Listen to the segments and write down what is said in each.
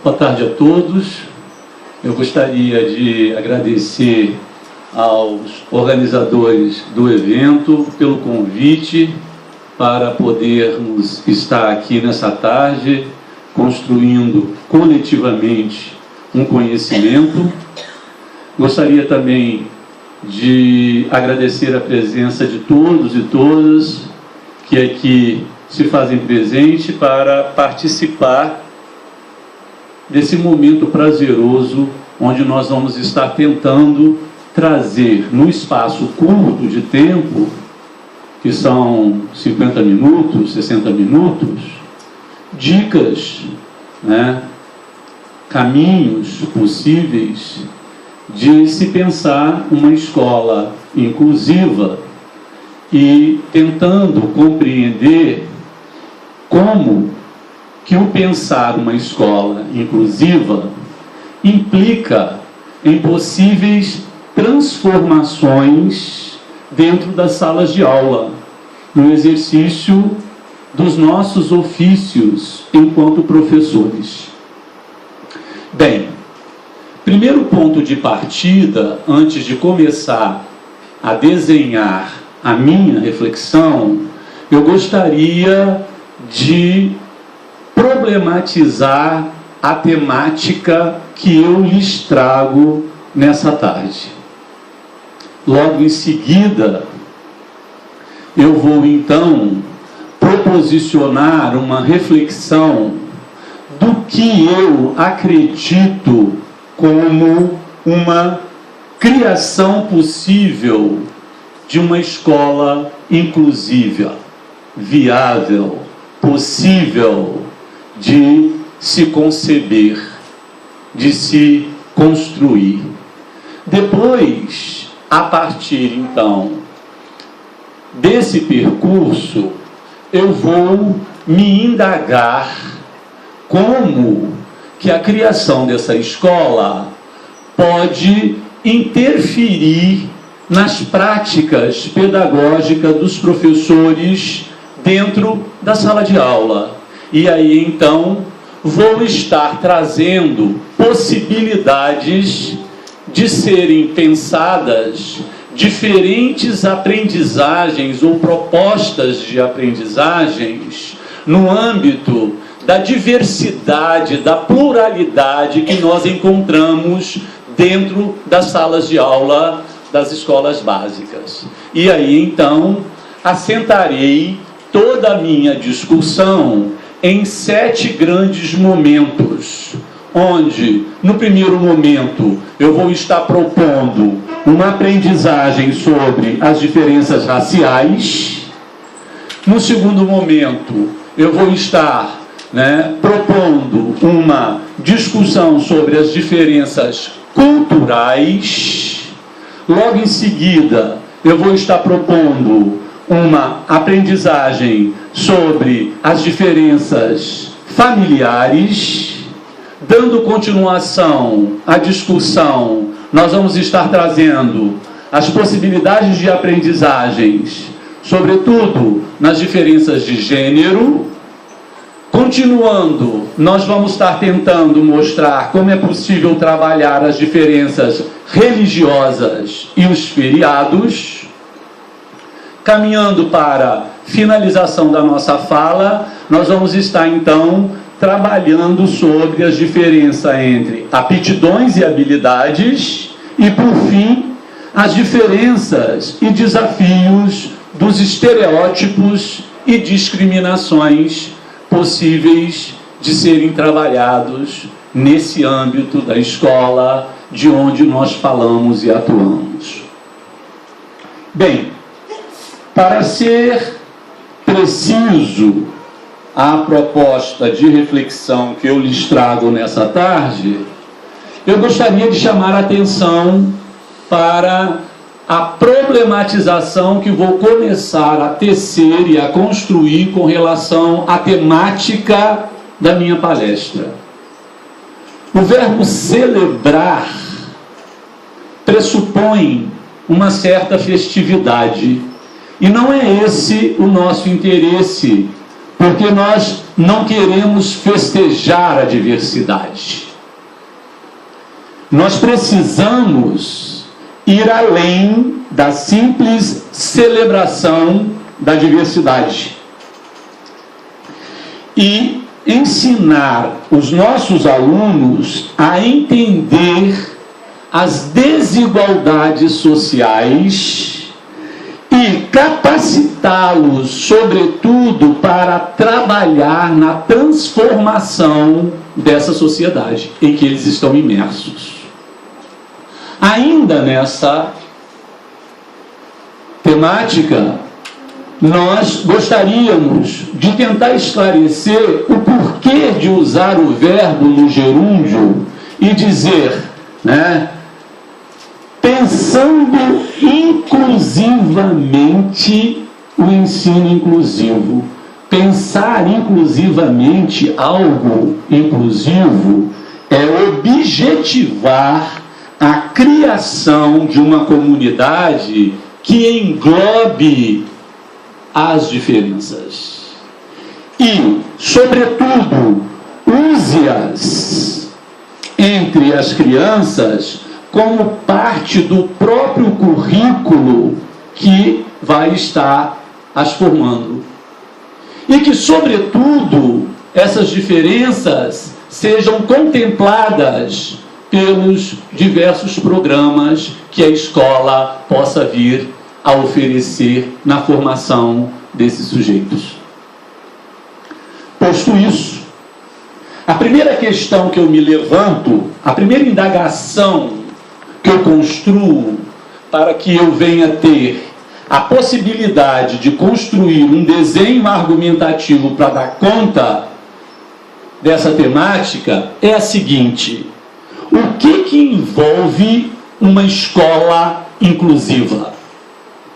Boa tarde a todos. Eu gostaria de agradecer aos organizadores do evento pelo convite para podermos estar aqui nessa tarde, construindo coletivamente um conhecimento. Gostaria também de agradecer a presença de todos e todas que aqui se fazem presente para participar desse momento prazeroso, onde nós vamos estar tentando trazer, no espaço curto de tempo, que são 50 minutos, 60 minutos, dicas, caminhos possíveis de se pensar uma escola inclusiva e tentando compreender como que o pensar uma escola inclusiva implica em possíveis transformações dentro das salas de aula, no exercício dos nossos ofícios enquanto professores. Bem, primeiro ponto de partida, antes de começar a desenhar a minha reflexão, eu gostaria de problematizar a temática que eu lhes trago nessa tarde. Logo em seguida, eu vou então proposicionar uma reflexão do que eu acredito como uma criação possível de uma escola inclusiva, viável, possível de se conceber, de se construir. Depois, a partir então desse percurso, eu vou me indagar como que a criação dessa escola pode interferir nas práticas pedagógicas dos professores dentro da sala de aula. E aí, então, vou estar trazendo possibilidades de serem pensadas diferentes aprendizagens ou propostas de aprendizagens no âmbito da diversidade, da pluralidade que nós encontramos dentro das salas de aula das escolas básicas. E aí, então, assentarei toda a minha discussão em 7 grandes momentos, onde, no primeiro momento, eu vou estar propondo uma aprendizagem sobre as diferenças raciais. No segundo momento, eu vou estar propondo uma discussão sobre as diferenças culturais. Logo em seguida, eu vou estar propondo uma aprendizagem sobre as diferenças familiares. Dando continuação à discussão, nós vamos estar trazendo as possibilidades de aprendizagens, sobretudo nas diferenças de gênero. Continuando, nós vamos estar tentando mostrar como é possível trabalhar as diferenças religiosas e os feriados. Caminhando para a finalização da nossa fala, nós vamos estar, então, trabalhando sobre as diferenças entre aptidões e habilidades e, por fim, as diferenças e desafios dos estereótipos e discriminações possíveis de serem trabalhados nesse âmbito da escola de onde nós falamos e atuamos. Bem, para ser preciso a proposta de reflexão que eu lhes trago nessa tarde, eu gostaria de chamar a atenção para a problematização que vou começar a tecer e a construir com relação à temática da minha palestra. O verbo celebrar pressupõe uma certa festividade, e não é esse o nosso interesse, porque nós não queremos festejar a diversidade. Nós precisamos ir além da simples celebração da diversidade e ensinar os nossos alunos a entender as desigualdades sociais e capacitá-los, sobretudo, para trabalhar na transformação dessa sociedade em que eles estão imersos. Ainda nessa temática, nós gostaríamos de tentar esclarecer o porquê de usar o verbo no gerúndio e dizer, né, pensando inclusivamente o ensino inclusivo. Pensar inclusivamente algo inclusivo é objetivar a criação de uma comunidade que englobe as diferenças e, sobretudo, use-as entre as crianças como parte do próprio currículo que vai estar as formando. E que, sobretudo, essas diferenças sejam contempladas pelos diversos programas que a escola possa vir a oferecer na formação desses sujeitos. Posto isso, a primeira questão que eu me levanto, a primeira indagação que eu construo para que eu venha ter a possibilidade de construir um desenho argumentativo para dar conta dessa temática é a seguinte: o que envolve uma escola inclusiva?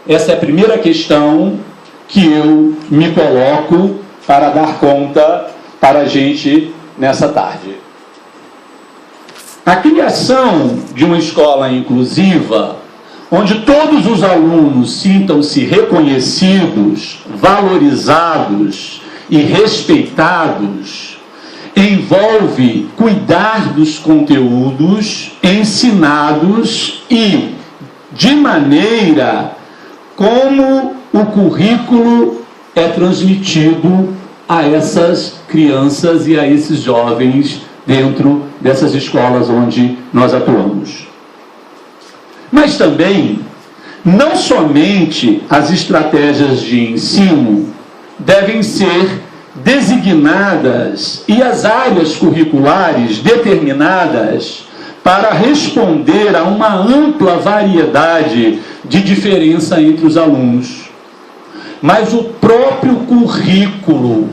Essa é a primeira questão que eu me coloco para dar conta para a gente nessa tarde. A criação de uma escola inclusiva, onde todos os alunos sintam-se reconhecidos, valorizados e respeitados, envolve cuidar dos conteúdos ensinados e de maneira como o currículo é transmitido a essas crianças e a esses jovens dentro dessas escolas onde nós atuamos. Mas também, não somente as estratégias de ensino devem ser designadas e as áreas curriculares determinadas para responder a uma ampla variedade de diferença entre os alunos. Mas o próprio currículo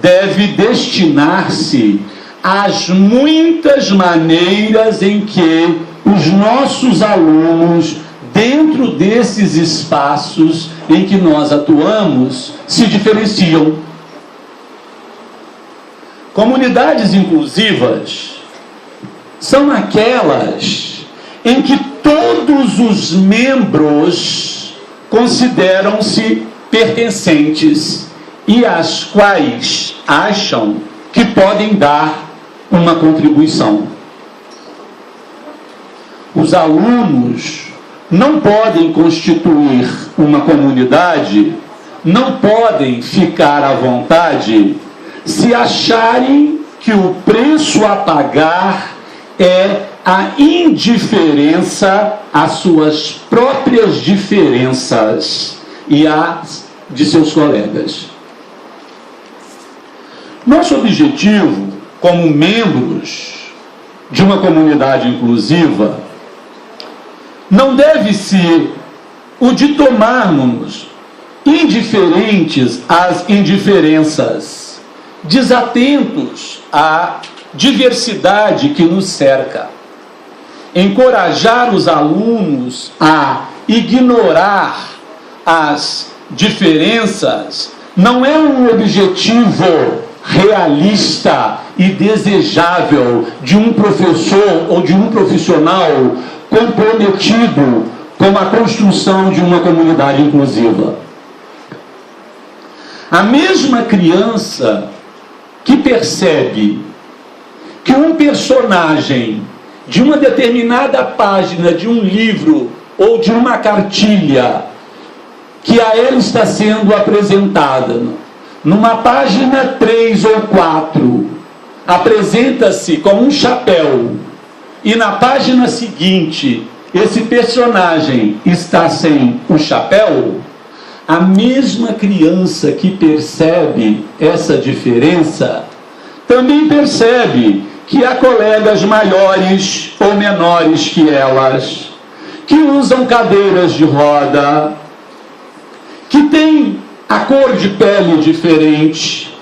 deve destinar-se às muitas maneiras em que os nossos alunos, dentro desses espaços em que nós atuamos, se diferenciam. Comunidades inclusivas são aquelas em que todos os membros consideram-se pertencentes e às quais acham que podem dar uma contribuição. Os alunos não podem constituir uma comunidade, não podem ficar à vontade se acharem que o preço a pagar é a indiferença às suas próprias diferenças e às de seus colegas. Nosso objetivo, como membros de uma comunidade inclusiva, não deve ser o de tomarmos indiferentes às indiferenças, desatentos à diversidade que nos cerca. Encorajar os alunos a ignorar as diferenças não é um objetivo realista e desejável de um professor ou de um profissional comprometido com a construção de uma comunidade inclusiva. A mesma criança que percebe que um personagem de uma determinada página de um livro ou de uma cartilha que a ela está sendo apresentada, numa página 3 ou 4, apresenta-se com um chapéu, e na página seguinte esse personagem está sem o chapéu, a mesma criança que percebe essa diferença também percebe que há colegas maiores ou menores que elas, que usam cadeiras de roda, que têm a cor de pele diferente,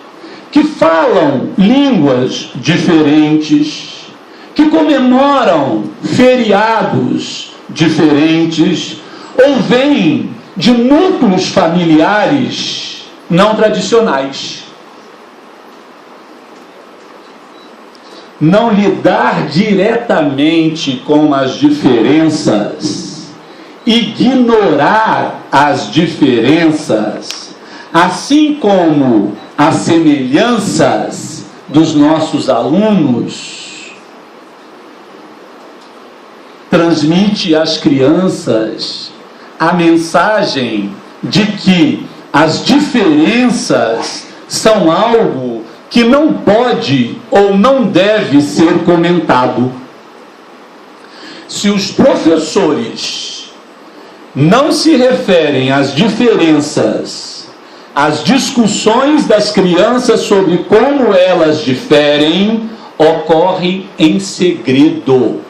que falam línguas diferentes, que comemoram feriados diferentes, ou vêm de núcleos familiares não tradicionais. Não lidar diretamente com as diferenças, ignorar as diferenças, assim como as semelhanças dos nossos alunos, transmite às crianças a mensagem de que as diferenças são algo que não pode ou não deve ser comentado. Se os professores não se referem às diferenças, às discussões das crianças sobre como elas diferem, ocorre em segredo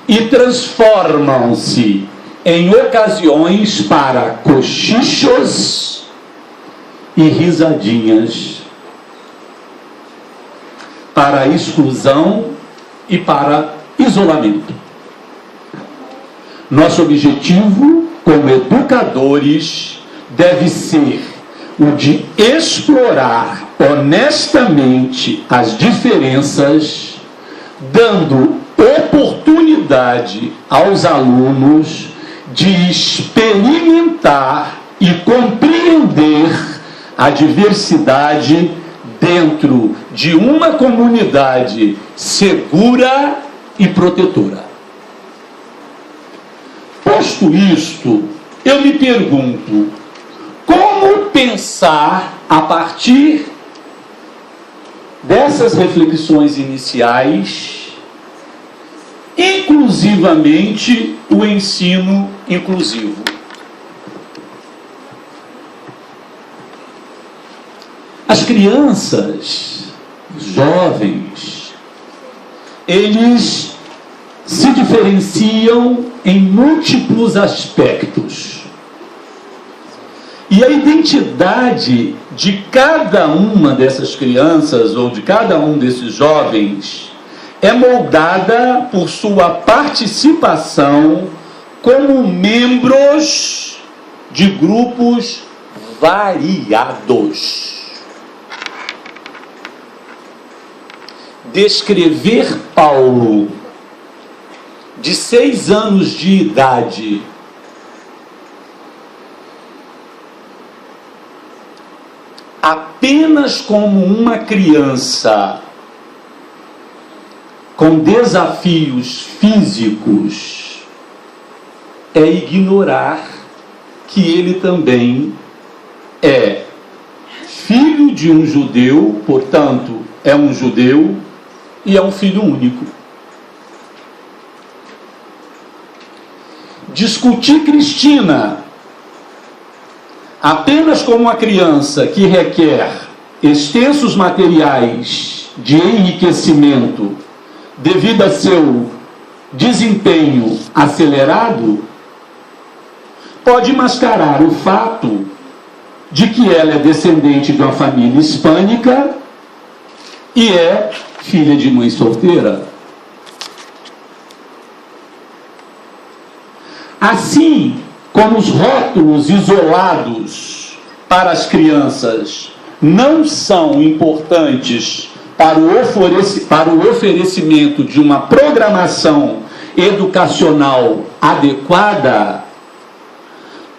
e transformam-se em ocasiões para cochichos e risadinhas, para exclusão e para isolamento. Nosso objetivo como educadores deve ser o de explorar honestamente as diferenças, dando oportunidade aos alunos de experimentar e compreender a diversidade dentro de uma comunidade segura e protetora. Posto isto, eu me pergunto, como pensar a partir dessas reflexões iniciais, inclusivamente o ensino inclusivo? As crianças, os jovens, eles se diferenciam em múltiplos aspectos. E a identidade de cada uma dessas crianças ou de cada um desses jovens é moldada por sua participação como membros de grupos variados. Descrever Paulo, de 6 anos de idade, apenas como uma criança com desafios físicos, é ignorar que ele também é filho de um judeu, portanto, é um judeu e é um filho único. Discutir Cristina apenas como uma criança que requer extensos materiais de enriquecimento devido a seu desempenho acelerado, pode mascarar o fato de que ela é descendente de uma família hispânica e é filha de mãe solteira. Assim como os rótulos isolados para as crianças não são importantes para o oferecimento de uma programação educacional adequada,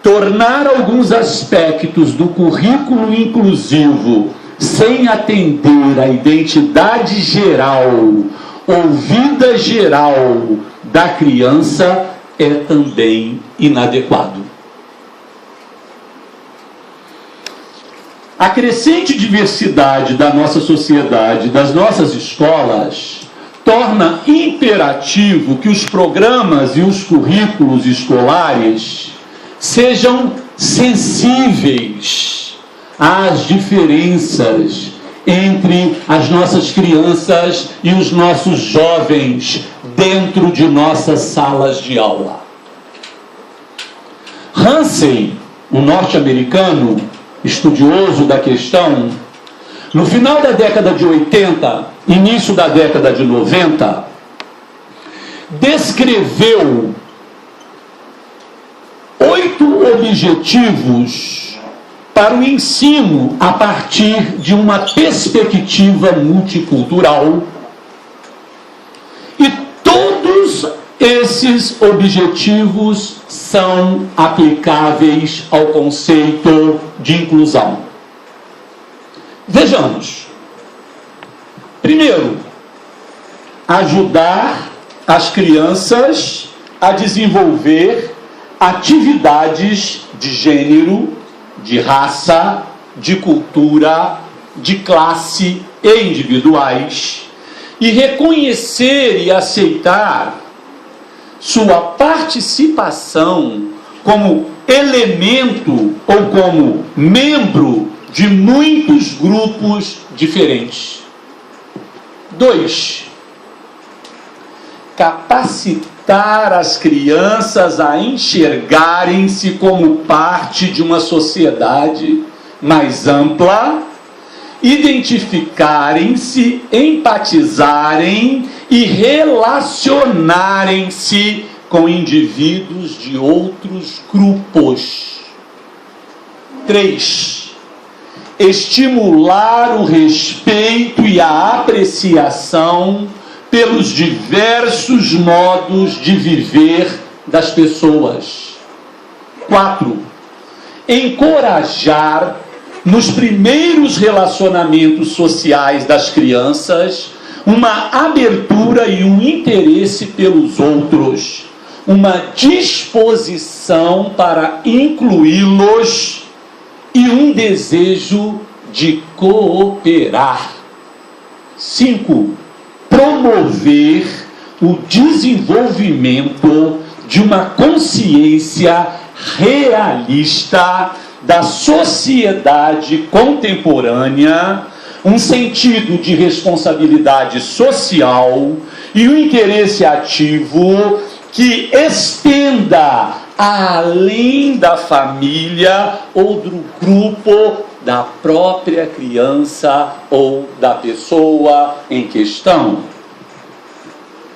tornar alguns aspectos do currículo inclusivo sem atender à identidade geral ou vida geral da criança, é também inadequado. A crescente diversidade da nossa sociedade, das nossas escolas, torna imperativo que os programas e os currículos escolares sejam sensíveis às diferenças entre as nossas crianças e os nossos jovens dentro de nossas salas de aula. Hansen, um norte-americano estudioso da questão, no final da década de 80, início da década de 90, descreveu 8 objetivos para o ensino a partir de uma perspectiva multicultural. E todos esses objetivos são aplicáveis ao conceito de inclusão. Vejamos. Primeiro, ajudar as crianças a desenvolver atividades de gênero, de raça, de cultura, de classe e individuais, e reconhecer e aceitar sua participação como elemento ou como membro de muitos grupos diferentes. 2. Capacitar as crianças a enxergarem-se como parte de uma sociedade mais ampla, identificarem-se, empatizarem e relacionarem-se com indivíduos de outros grupos. 3. Estimular o respeito e a apreciação pelos diversos modos de viver das pessoas. 4. Encorajar nos primeiros relacionamentos sociais das crianças uma abertura e um interesse pelos outros, uma disposição para incluí-los e um desejo de cooperar. 5. Promover o desenvolvimento de uma consciência realista da sociedade contemporânea, um sentido de responsabilidade social e um interesse ativo que estenda além da família ou do grupo da própria criança ou da pessoa em questão.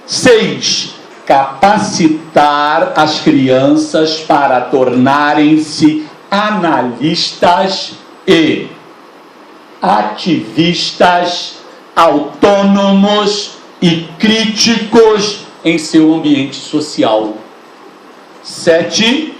6. Capacitar as crianças para tornarem-se analistas e ativistas autônomos e críticos em seu ambiente social. 7.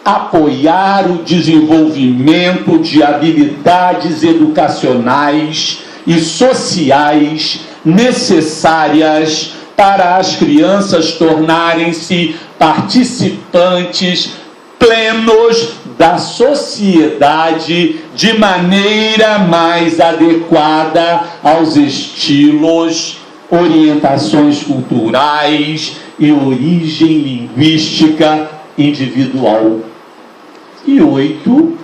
Apoiar o desenvolvimento de habilidades educacionais e sociais necessárias para as crianças tornarem-se participantes plenos da sociedade de maneira mais adequada aos estilos, orientações culturais e origem linguística individual. E 8.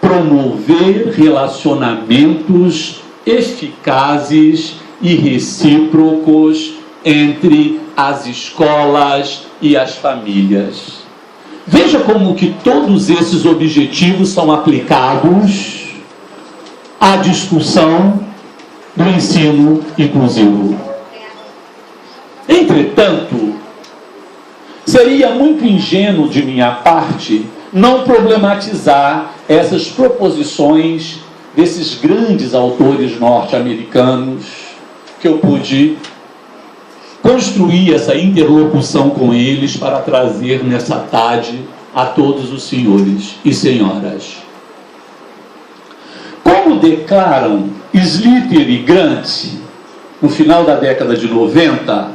Promover relacionamentos eficazes e recíprocos entre as escolas e as famílias. Veja como que todos esses objetivos são aplicados à discussão do ensino inclusivo. Entretanto, seria muito ingênuo de minha parte não problematizar essas proposições desses grandes autores norte-americanos que eu pude construir essa interlocução com eles para trazer nessa tarde a todos os senhores e senhoras. Como Como declaram Slater e Grant, no final da década de 90,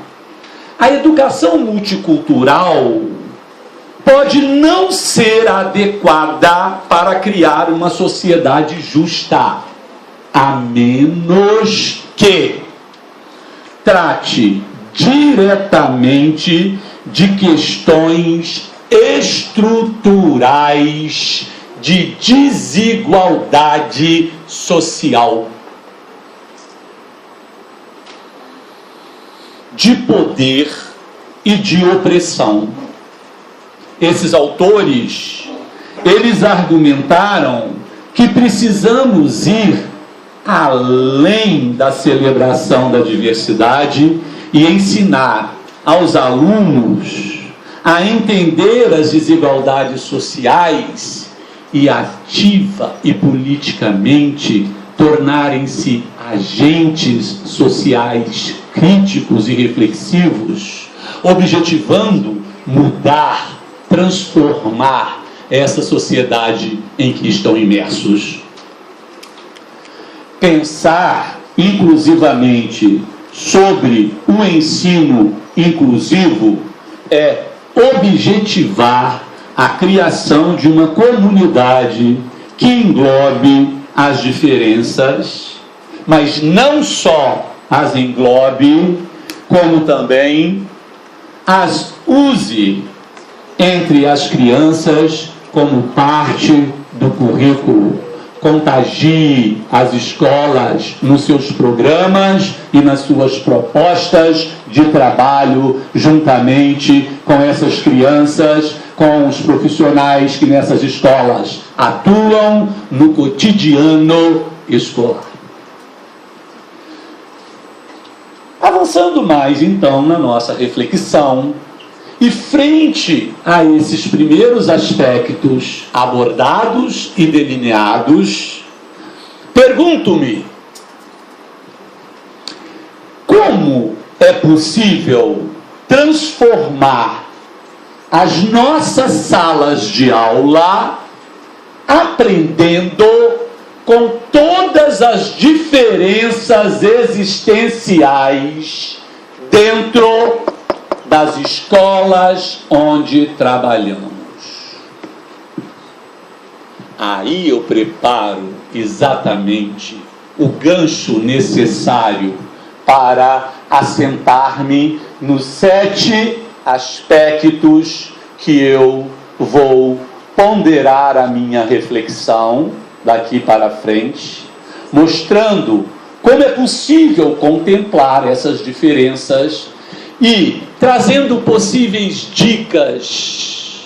a educação multicultural pode não ser adequada para criar uma sociedade justa, a menos que trate diretamente de questões estruturais de desigualdade social, de poder e de opressão. Esses autores, eles argumentaram que precisamos ir além da celebração da diversidade e ensinar aos alunos a entender as desigualdades sociais e ativa e politicamente tornarem-se agentes sociais críticos e reflexivos, objetivando mudar, transformar essa sociedade em que estão imersos. Pensar inclusivamente sobre o ensino inclusivo é objetivar a criação de uma comunidade que englobe as diferenças, mas não só as englobe, como também as use entre as crianças como parte do currículo. Contagie as escolas nos seus programas e nas suas propostas de trabalho, juntamente com essas crianças, com os profissionais que nessas escolas atuam no cotidiano escolar. Avançando mais, então, na nossa reflexão, e frente a esses primeiros aspectos abordados e delineados, pergunto-me: como é possível transformar as nossas salas de aula aprendendo com todas as diferenças existenciais dentro das escolas onde trabalhamos? Aí eu preparo exatamente o gancho necessário para assentar-me nos 7 aspectos que eu vou ponderar a minha reflexão daqui para frente, mostrando como é possível contemplar essas diferenças e trazendo possíveis dicas,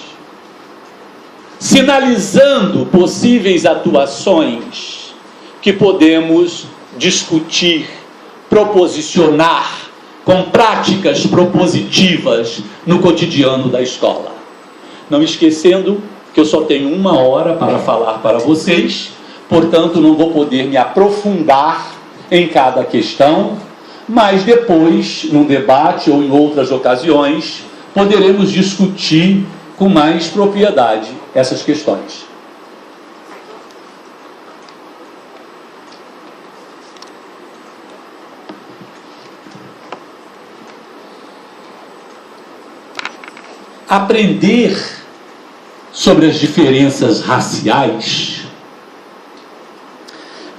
sinalizando possíveis atuações que podemos discutir, proposicionar com práticas propositivas no cotidiano da escola. Não esquecendo que eu só tenho 1 hora para falar para vocês, portanto não vou poder me aprofundar em cada questão, mas depois, num debate ou em outras ocasiões, poderemos discutir com mais propriedade essas questões. Aprender sobre as diferenças raciais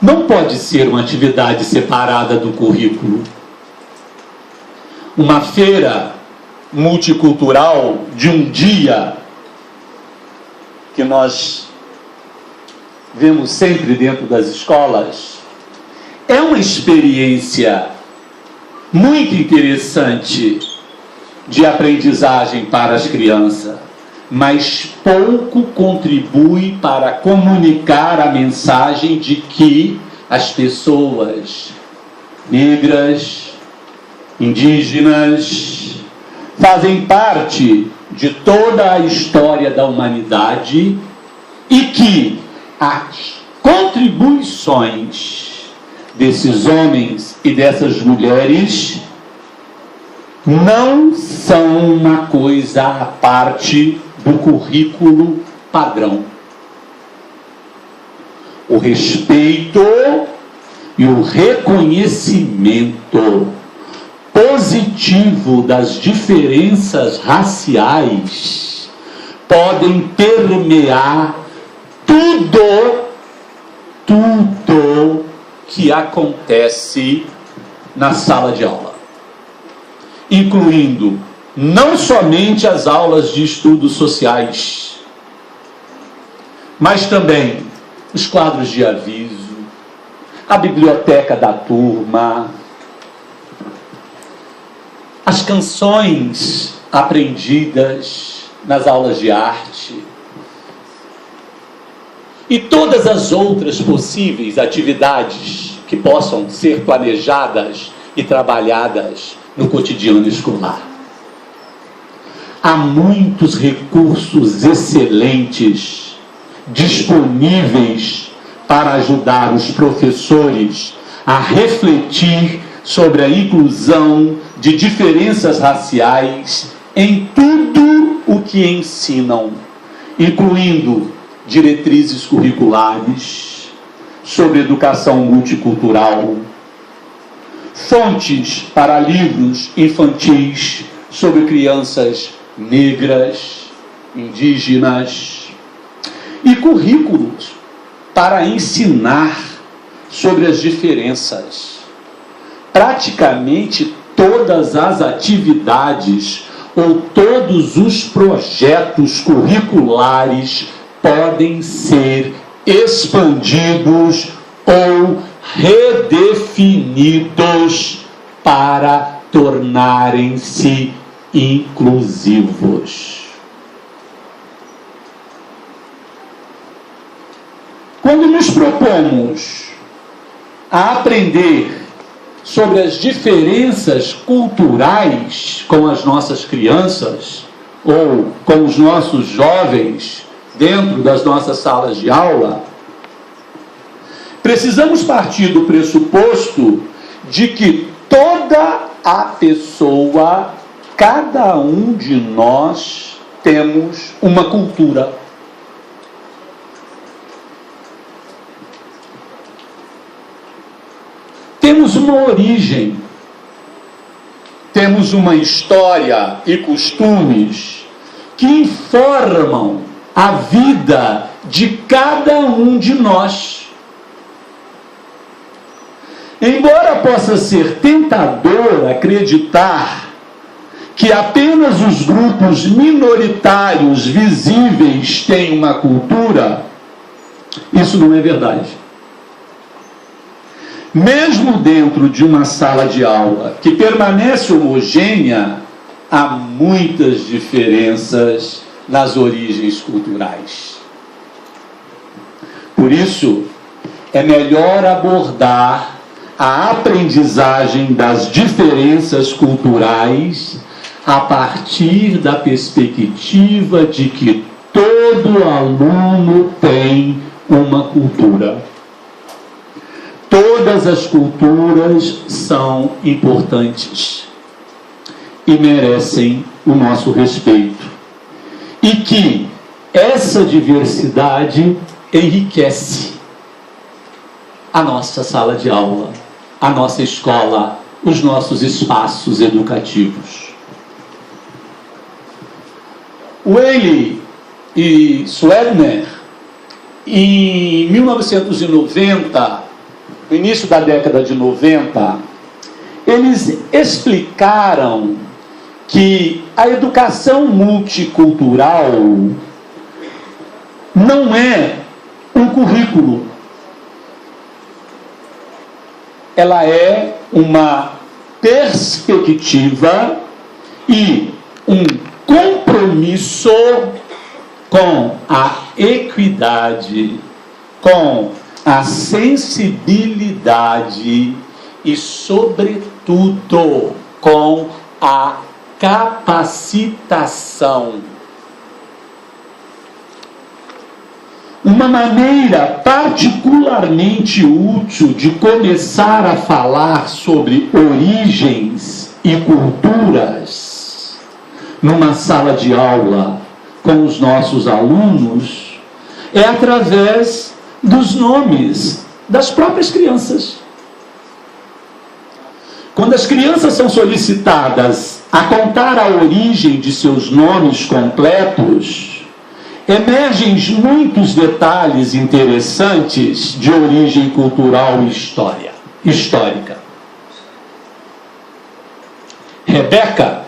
não pode ser uma atividade separada do currículo. Uma feira multicultural de um dia, que nós vemos sempre dentro das escolas, é uma experiência muito interessante de aprendizagem para as crianças, mas pouco contribui para comunicar a mensagem de que as pessoas negras, indígenas, fazem parte de toda a história da humanidade e que as contribuições desses homens e dessas mulheres não são uma coisa à parte do currículo padrão. o respeito e o reconhecimento positivo das diferenças raciais podem permear tudo que acontece na sala de aula, incluindo não somente as aulas de estudos sociais, mas também os quadros de aviso, a biblioteca da turma, as canções aprendidas nas aulas de arte e todas as outras possíveis atividades que possam ser planejadas e trabalhadas no cotidiano escolar. Há muitos recursos excelentes disponíveis para ajudar os professores a refletir sobre a inclusão de diferenças raciais em tudo o que ensinam, incluindo diretrizes curriculares sobre educação multicultural, fontes para livros infantis sobre crianças negras, indígenas, e currículos para ensinar sobre as diferenças. Praticamente todas as atividades ou todos os projetos curriculares podem ser expandidos ou redefinidos para tornarem-se inclusivos. Quando nos propomos a aprender sobre as diferenças culturais com as nossas crianças ou com os nossos jovens dentro das nossas salas de aula, precisamos partir do pressuposto de que toda a pessoa, cada um de nós, temos uma cultura. Temos uma origem, temos uma história e costumes que informam a vida de cada um de nós. Embora possa ser tentador acreditar que apenas os grupos minoritários visíveis têm uma cultura, isso não é verdade. Mesmo dentro de uma sala de aula que permanece homogênea, há muitas diferenças nas origens culturais. Por isso, é melhor abordar a aprendizagem das diferenças culturais a partir da perspectiva de que todo aluno tem uma cultura. Todas as culturas são importantes e merecem o nosso respeito. E que essa diversidade enriquece a nossa sala de aula, a nossa escola, os nossos espaços educativos. Whaley e Swerner, em 1990, no início da década de 90, eles explicaram que a educação multicultural não é um currículo. Ela é uma perspectiva e um compromisso com a equidade, com a sensibilidade e, sobretudo, com a capacitação. Uma maneira particularmente útil de começar a falar sobre origens e culturas numa sala de aula com os nossos alunos é através dos nomes das próprias crianças. Quando as crianças são solicitadas a contar a origem de seus nomes completos, emergem muitos detalhes interessantes de origem cultural e histórica. Rebeca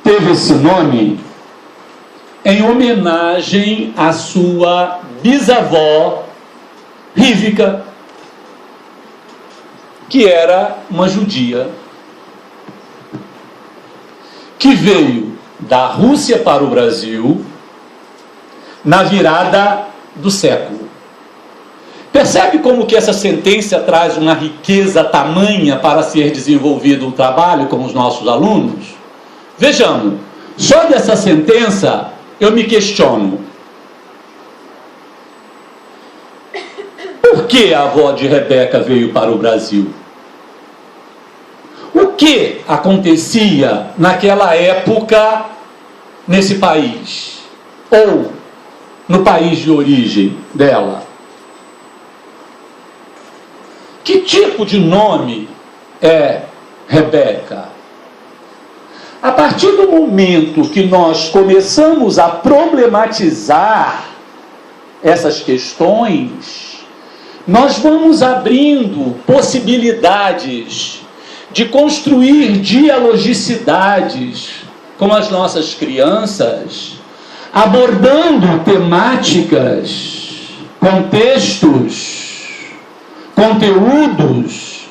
teve esse nome em homenagem à sua bisavó, Rívika, que era uma judia, que veio da Rússia para o Brasil na virada do século. Percebe como que essa sentença traz uma riqueza tamanha para ser desenvolvido o trabalho com os nossos alunos? Vejamos, só dessa sentença eu me questiono. Por que a avó de Rebeca veio para o Brasil? O que acontecia naquela época nesse país? Ou no país de origem dela? Que tipo de nome é Rebeca? A partir do momento que nós começamos a problematizar essas questões, nós vamos abrindo possibilidades de construir dialogicidades com as nossas crianças, abordando temáticas, contextos, conteúdos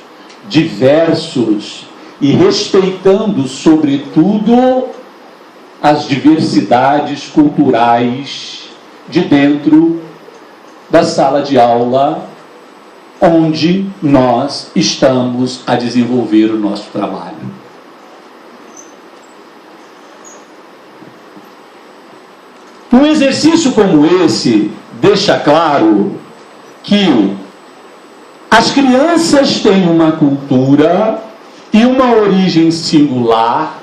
diversos e respeitando, sobretudo, as diversidades culturais de dentro da sala de aula onde nós estamos a desenvolver o nosso trabalho. Um exercício como esse deixa claro que as crianças têm uma cultura e uma origem singular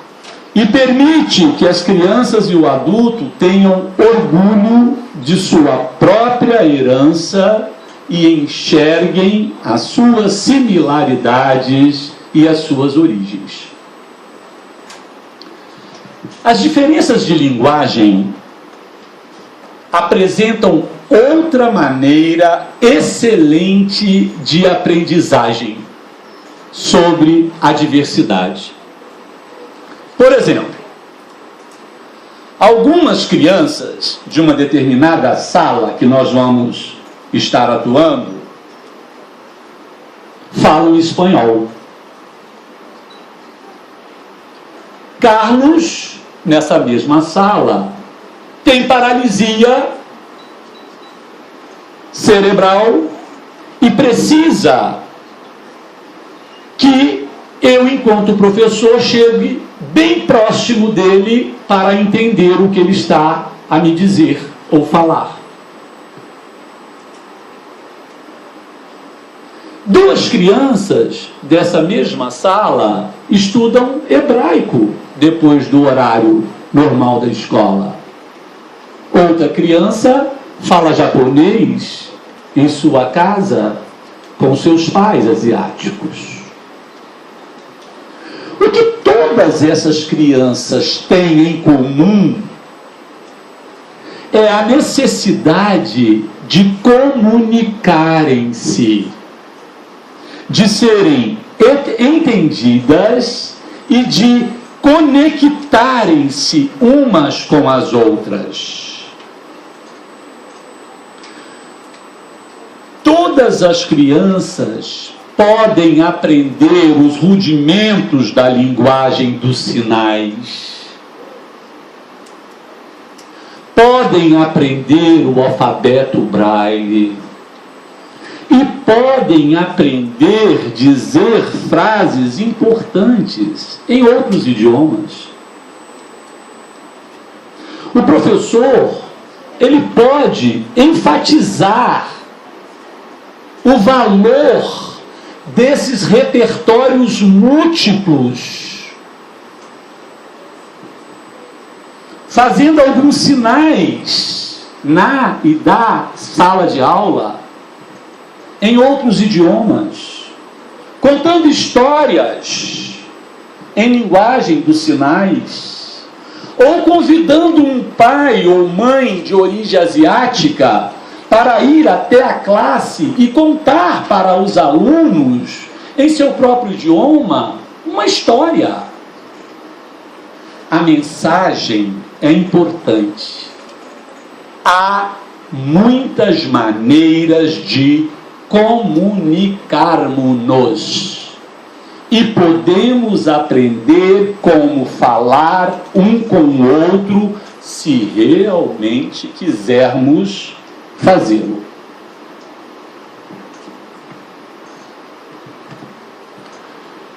e permite que as crianças e o adulto tenham orgulho de sua própria herança e enxerguem as suas similaridades e as suas origens. As diferenças de linguagem apresentam outra maneira excelente de aprendizagem sobre a diversidade. Por exemplo, algumas crianças de uma determinada sala que nós vamos estar atuando falam espanhol. Carlos, nessa mesma sala, tem paralisia cerebral e precisa que eu, enquanto professor, chegue bem próximo dele para entender o que ele está a me dizer ou falar. Duas crianças dessa mesma sala estudam hebraico depois do horário normal da escola. Outra criança fala japonês em sua casa com seus pais asiáticos. O que todas essas crianças têm em comum é a necessidade de comunicarem-se, de serem entendidas e de conectarem-se umas com as outras. Todas as crianças podem aprender os rudimentos da linguagem dos sinais. Podem aprender o alfabeto Braille. E podem aprender a dizer frases importantes em outros idiomas. O professor, ele pode enfatizar o valor desses repertórios múltiplos, fazendo alguns sinais na e da sala de aula em outros idiomas, contando histórias em linguagem dos sinais, ou convidando um pai ou mãe de origem asiática para ir até a classe e contar para os alunos, em seu próprio idioma, uma história. A mensagem é importante. Há muitas maneiras de comunicarmos-nos. E podemos aprender como falar um com o outro, se realmente quisermos fazê-lo.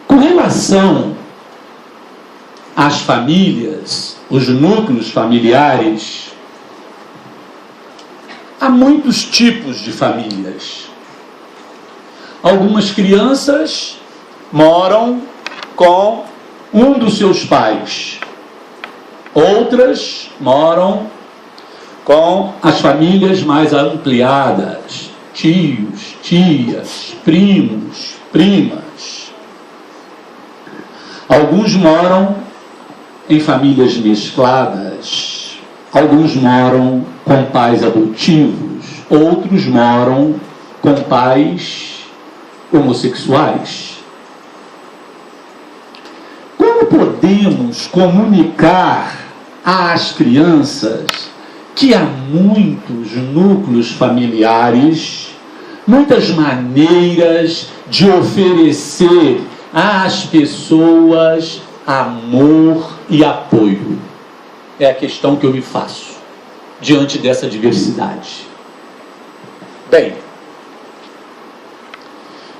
Com relação às famílias, os núcleos familiares, há muitos tipos de famílias. Algumas crianças moram com um dos seus pais. Outras moram com as famílias mais ampliadas, tios, tias, primos, primas. Alguns moram em famílias mescladas, alguns moram com pais adotivos, outros moram com pais homossexuais. Como podemos comunicar às crianças que há muitos núcleos familiares, muitas maneiras de oferecer às pessoas amor e apoio? É a questão que eu me faço diante dessa diversidade. Bem,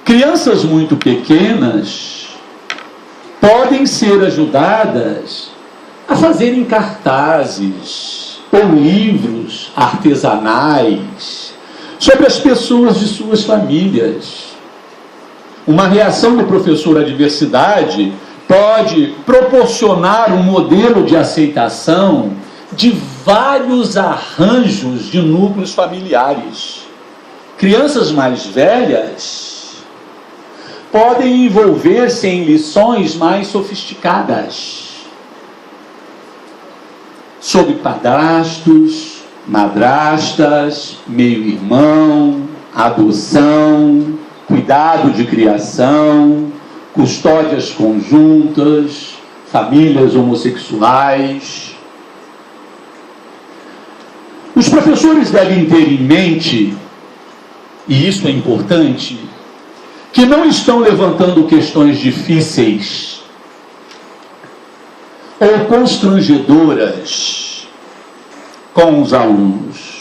crianças muito pequenas podem ser ajudadas a fazerem cartazes ou livros artesanais sobre as pessoas de suas famílias. Uma reação do professor à diversidade pode proporcionar um modelo de aceitação de vários arranjos de núcleos familiares. Crianças mais velhas podem envolver-se em lições mais sofisticadas sobre padrastos, madrastas, meio-irmão, adoção, cuidado de criação, custódias conjuntas, famílias homossexuais. Os professores devem ter em mente, e isso é importante, que não estão levantando questões difíceis ou constrangedoras com os alunos.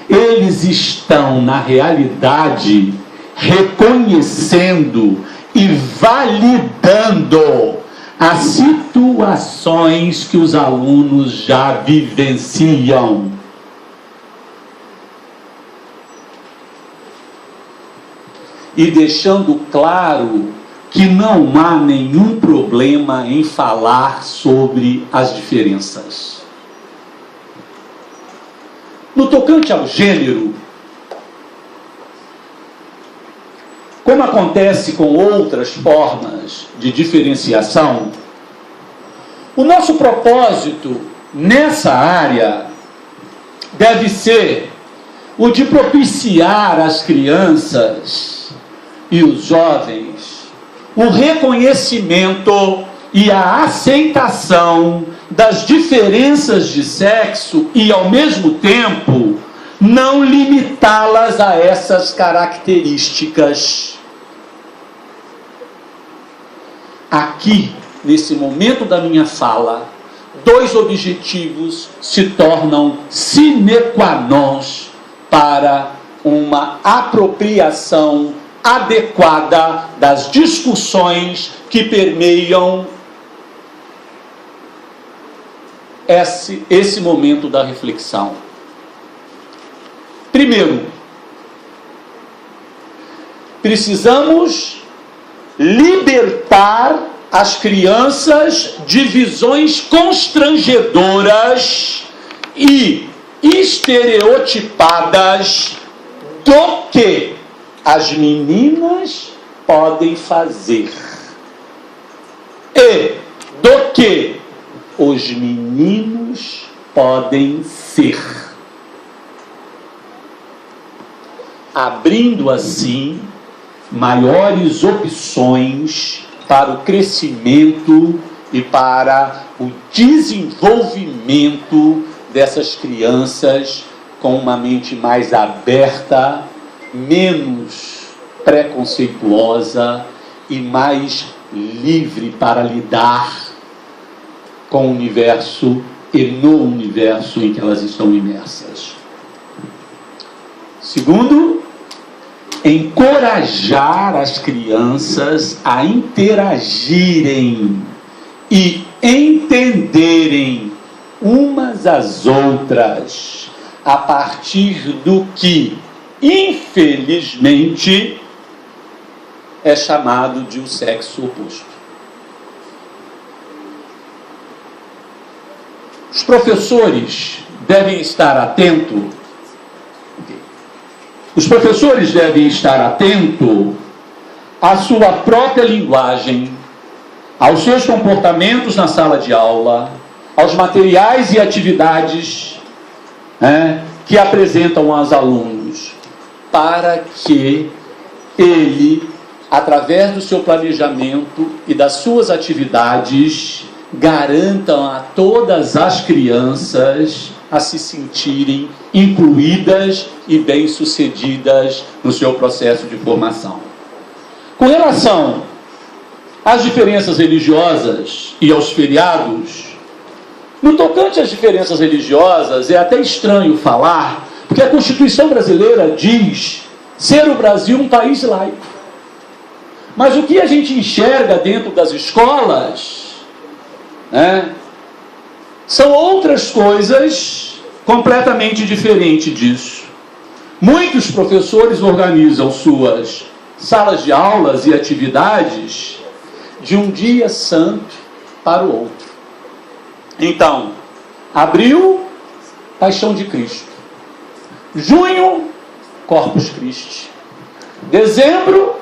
Eles estão, na realidade, reconhecendo e validando as situações que os alunos já vivenciam. E deixando claro que não há nenhum problema em falar sobre as diferenças. No tocante ao gênero, como acontece com outras formas de diferenciação, o nosso propósito nessa área deve ser o de propiciar às crianças e os jovens o reconhecimento e a aceitação das diferenças de sexo e, ao mesmo tempo, não limitá-las a essas características. Aqui, nesse momento da minha fala, dois objetivos se tornam sine qua non para uma apropriação adequada das discussões que permeiam esse momento da reflexão. Primeiro, precisamos libertar as crianças de visões constrangedoras e estereotipadas do que as meninas podem fazer e do que os meninos podem ser, abrindo assim maiores opções para o crescimento e para o desenvolvimento dessas crianças com uma mente mais aberta, menos preconceituosa e mais livre para lidar com o universo e no universo em que elas estão imersas. Segundo, encorajar as crianças a interagirem e entenderem umas às outras a partir do que, infelizmente, é chamado de o sexo oposto. Os professores devem estar atentos. Os professores devem estar atentos à sua própria linguagem, aos seus comportamentos na sala de aula, aos materiais e atividades que apresentam aos alunos, para que ele, através do seu planejamento e das suas atividades, garantam a todas as crianças a se sentirem incluídas e bem-sucedidas no seu processo de formação. Com relação às diferenças religiosas e aos feriados, no tocante às diferenças religiosas, é até estranho falar, porque a Constituição brasileira diz ser o Brasil um país laico. Mas o que a gente enxerga dentro das escolas são outras coisas completamente diferentes disso. Muitos professores organizam suas salas de aulas e atividades de um dia santo para o outro. Então, abril, Paixão de Cristo. Junho, Corpus Christi. Dezembro,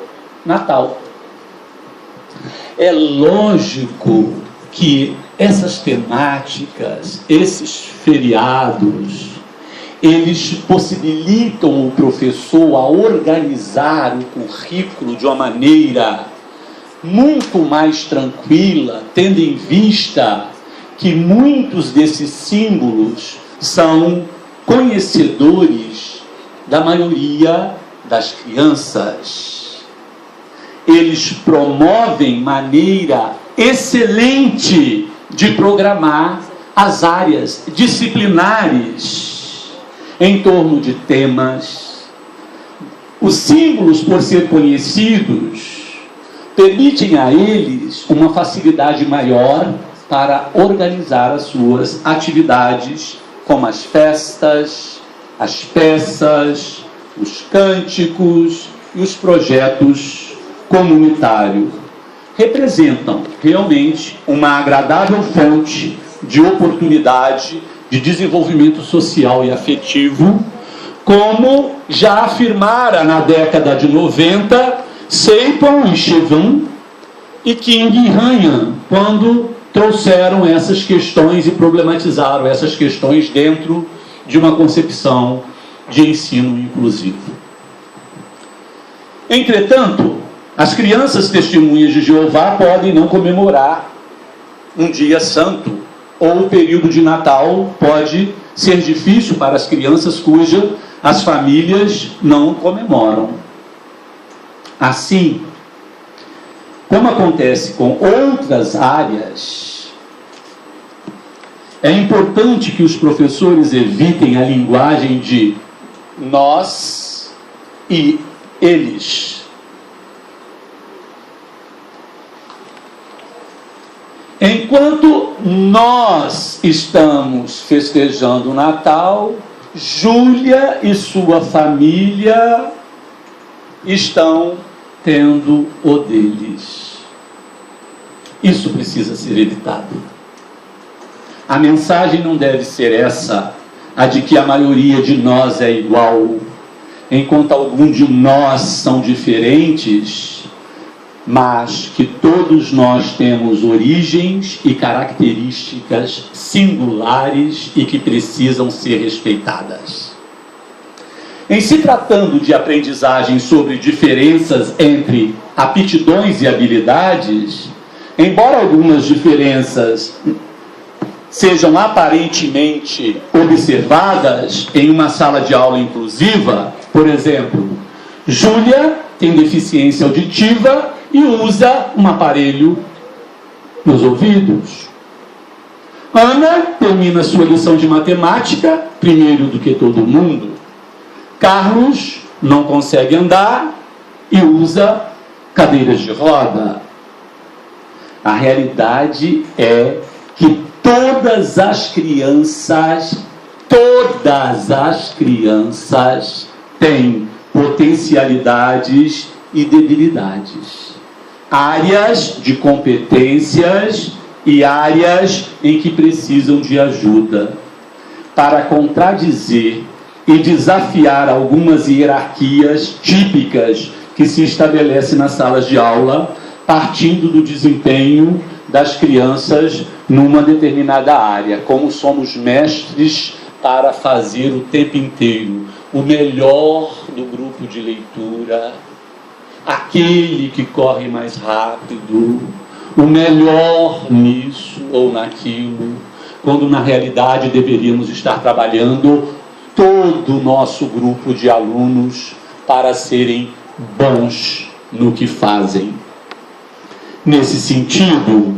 Natal. É lógico que essas temáticas, esses feriados, eles possibilitam o professor a organizar o currículo de uma maneira muito mais tranquila, tendo em vista que muitos desses símbolos são conhecedores da maioria das crianças. Eles promovem maneira excelente de programar as áreas disciplinares em torno de temas. Os símbolos, por ser conhecidos, permitem a eles uma facilidade maior para organizar as suas atividades, como as festas, as peças, os cânticos e os projetos comunitários. Representam realmente uma agradável fonte de oportunidade de desenvolvimento social e afetivo, como já afirmara na década de 90 Seipan e Chevan e King e Hanyan, quando trouxeram essas questões e problematizaram essas questões dentro de uma concepção de ensino inclusivo. Entretanto, as crianças testemunhas de Jeová podem não comemorar um dia santo, ou o período de Natal pode ser difícil para as crianças as famílias não comemoram. Assim, como acontece com outras áreas, é importante que os professores evitem a linguagem de nós e eles. Enquanto nós estamos festejando o Natal, Júlia e sua família estão tendo o deles. Isso precisa ser evitado. A mensagem não deve ser essa a de que a maioria de nós é igual, enquanto alguns de nós são diferentes, mas que todos nós temos origens e características singulares e que precisam ser respeitadas. Em se tratando de aprendizagem sobre diferenças entre aptidões e habilidades, embora algumas diferenças sejam aparentemente observadas em uma sala de aula inclusiva, por exemplo, Júlia tem deficiência auditiva e usa um aparelho nos ouvidos. Ana termina sua lição de matemática primeiro do que todo mundo. Carlos não consegue andar e usa cadeiras de roda. A realidade é que todas as crianças têm potencialidades e debilidades, áreas de competências e áreas em que precisam de ajuda. Para contradizer e desafiar algumas hierarquias típicas que se estabelecem nas salas de aula, partindo do desempenho das crianças numa determinada área, como somos mestres para fazer o tempo inteiro o melhor do grupo de leitura, aquele que corre mais rápido, o melhor nisso ou naquilo, quando na realidade deveríamos estar trabalhando todo o nosso grupo de alunos para serem bons no que fazem. Nesse sentido,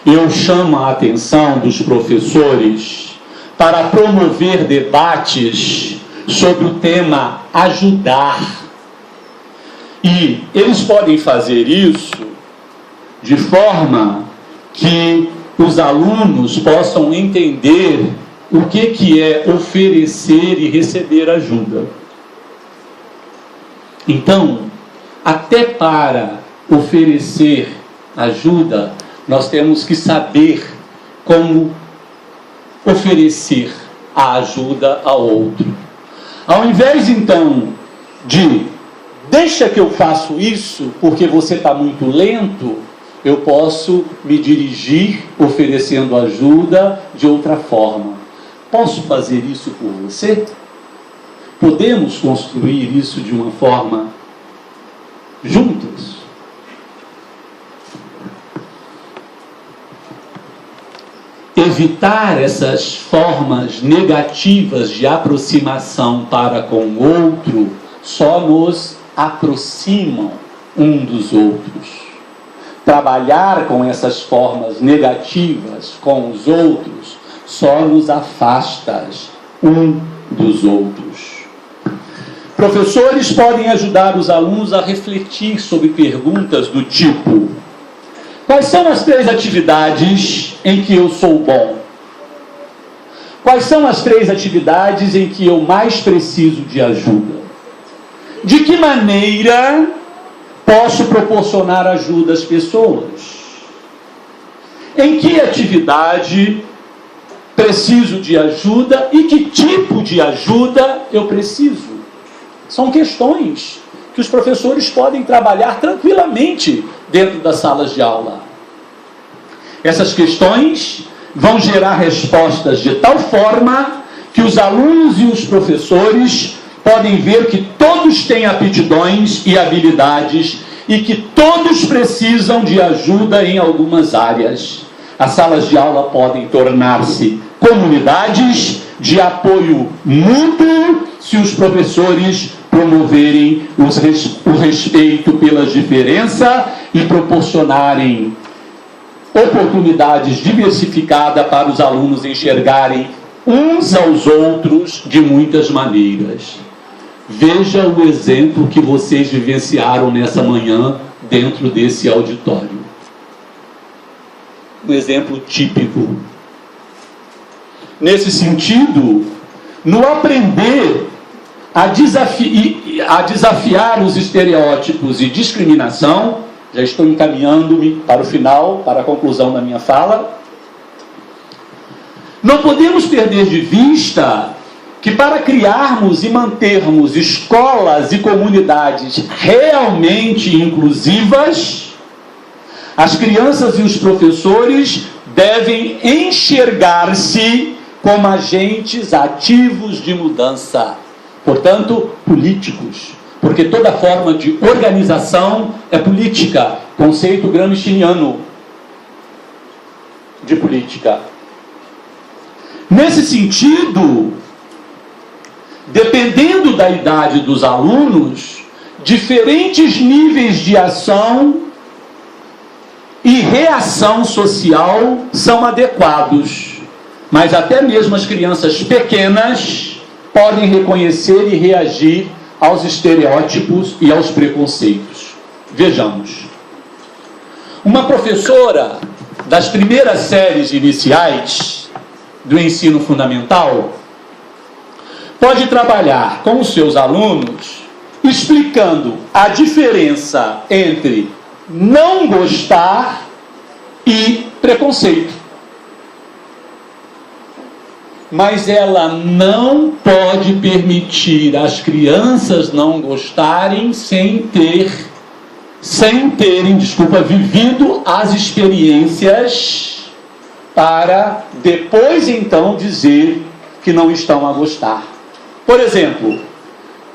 eu chamo a atenção dos professores para promover debates sobre o tema ajudar. E eles podem fazer isso de forma que os alunos possam entender o que é oferecer e receber ajuda. Então, até para oferecer ajuda, nós temos que saber como oferecer a ajuda ao outro. Ao invés, então, de deixa que eu faço isso porque você está muito lento, eu posso me dirigir oferecendo ajuda de outra forma. Posso fazer isso por você? Podemos construir isso de uma forma juntos? Evitar essas formas negativas de aproximação para com o outro só nos aproximam um dos outros. Trabalhar com essas formas negativas com os outros só nos afasta um dos outros. Professores podem ajudar os alunos a refletir sobre perguntas do tipo: quais são as 3 atividades em que eu sou bom? Quais são as 3 atividades em que eu mais preciso de ajuda? De que maneira posso proporcionar ajuda às pessoas? Em que atividade preciso de ajuda e que tipo de ajuda eu preciso? São questões que os professores podem trabalhar tranquilamente dentro das salas de aula. Essas questões vão gerar respostas de tal forma que os alunos e os professores podem ver que todos têm aptidões e habilidades e que todos precisam de ajuda em algumas áreas. As salas de aula podem tornar-se comunidades de apoio mútuo se os professores promoverem o respeito pela diferença e proporcionarem oportunidades diversificadas para os alunos enxergarem uns aos outros de muitas maneiras. Veja o exemplo que vocês vivenciaram nessa manhã dentro desse auditório. Um exemplo típico. Nesse sentido, no aprender a desafiar os estereótipos e discriminação, já estou encaminhando-me para o final, para a conclusão da minha fala, não podemos perder de vista que para criarmos e mantermos escolas e comunidades realmente inclusivas, as crianças e os professores devem enxergar-se como agentes ativos de mudança, portanto, políticos, porque toda forma de organização é política, conceito gramsciano de política. Nesse sentido, dependendo da idade dos alunos, diferentes níveis de ação e reação social são adequados, mas até mesmo as crianças pequenas podem reconhecer e reagir aos estereótipos e aos preconceitos. Vejamos. Uma professora das primeiras séries iniciais do ensino fundamental pode trabalhar com os seus alunos explicando a diferença entre não gostar e preconceito. Mas ela não pode permitir as crianças não gostarem sem terem, vivido as experiências para depois então dizer que não estão a gostar. Por exemplo,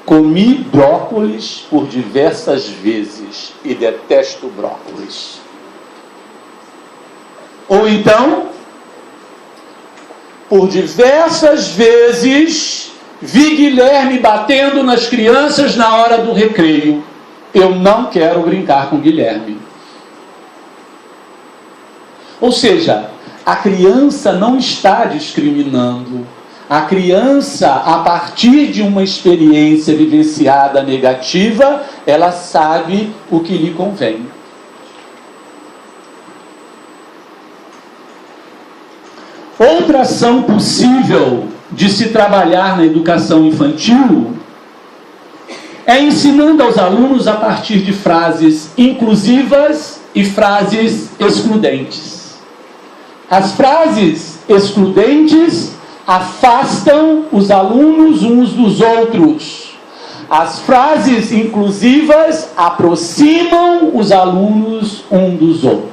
comi brócolis por diversas vezes e detesto brócolis. Ou então, por diversas vezes vi Guilherme batendo nas crianças na hora do recreio. Eu não quero brincar com Guilherme. Ou seja, a criança não está discriminando. A criança, a partir de uma experiência vivenciada negativa, ela sabe o que lhe convém. Outra ação possível de se trabalhar na educação infantil é ensinando aos alunos a partir de frases inclusivas e frases excludentes. As frases excludentes afastam os alunos uns dos outros. As frases inclusivas aproximam os alunos uns dos outros.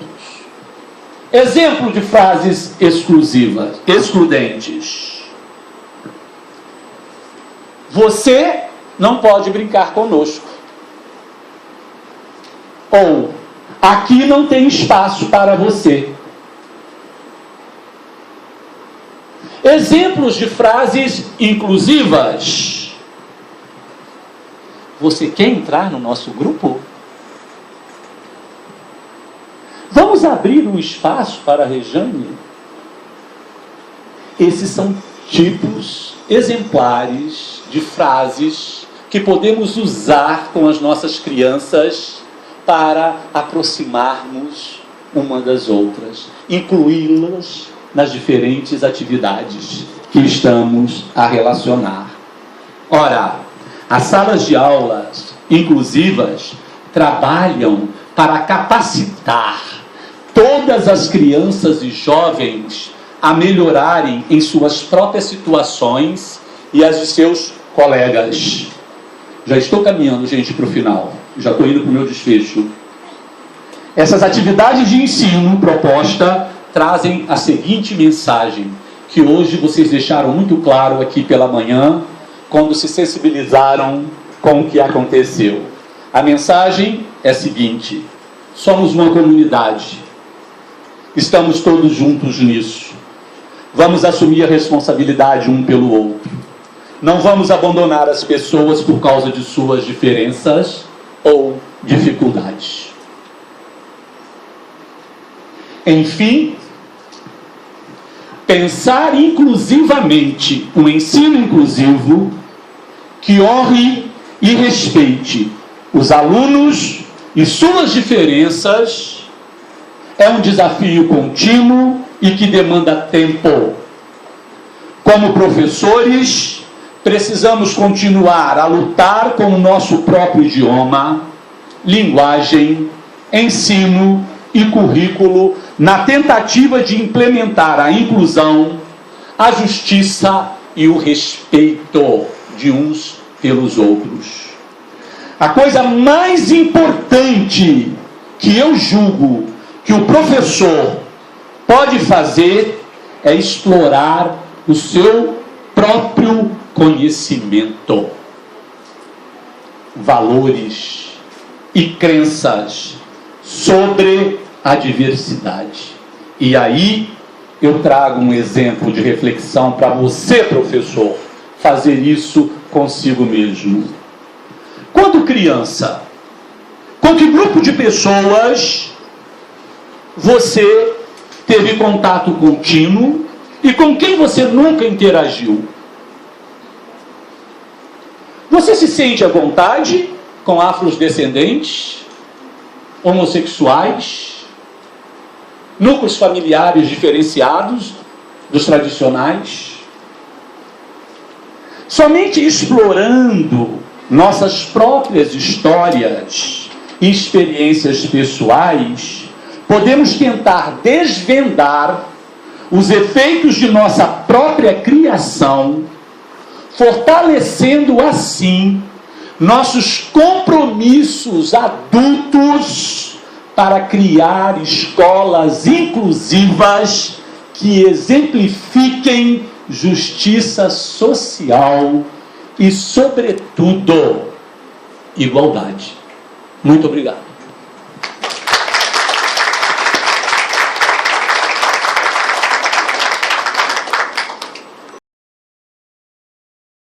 Exemplo de frases excludentes. Você não pode brincar conosco. Ou, aqui não tem espaço para você. Exemplos de frases inclusivas. Você quer entrar no nosso grupo? Vamos abrir um espaço para a Rejane? Esses são tipos exemplares de frases que podemos usar com as nossas crianças para aproximarmos uma das outras, incluí-las nas diferentes atividades que estamos a relacionar. Ora, as salas de aulas inclusivas trabalham para capacitar todas as crianças e jovens a melhorarem em suas próprias situações e as de seus colegas. Já estou caminhando, gente, para o final. Já estou indo para o meu desfecho. Essas atividades de ensino proposta trazem a seguinte mensagem, que hoje vocês deixaram muito claro aqui pela manhã, quando se sensibilizaram com o que aconteceu. A mensagem é a seguinte: somos uma comunidade. Estamos todos juntos nisso. Vamos assumir a responsabilidade um pelo outro. Não vamos abandonar as pessoas por causa de suas diferenças ou dificuldades. Enfim, pensar inclusivamente um ensino inclusivo que honre e respeite os alunos e suas diferenças é um desafio contínuo e que demanda tempo. Como professores, precisamos continuar a lutar com o nosso próprio idioma, linguagem, ensino e currículo na tentativa de implementar a inclusão, a justiça e o respeito de uns pelos outros. A coisa mais importante que eu julgo que o professor pode fazer é explorar o seu próprio conhecimento, valores e crenças sobre a diversidade. E aí eu trago um exemplo de reflexão para você, professor, fazer isso consigo mesmo. Quando criança, com que grupo de pessoas você teve contato contínuo e com quem você nunca interagiu? Você se sente à vontade com afrodescendentes, homossexuais, núcleos familiares diferenciados dos tradicionais? Somente explorando nossas próprias histórias e experiências pessoais, podemos tentar desvendar os efeitos de nossa própria criação, fortalecendo assim nossos compromissos adultos para criar escolas inclusivas que exemplifiquem justiça social e, sobretudo, igualdade. Muito obrigado.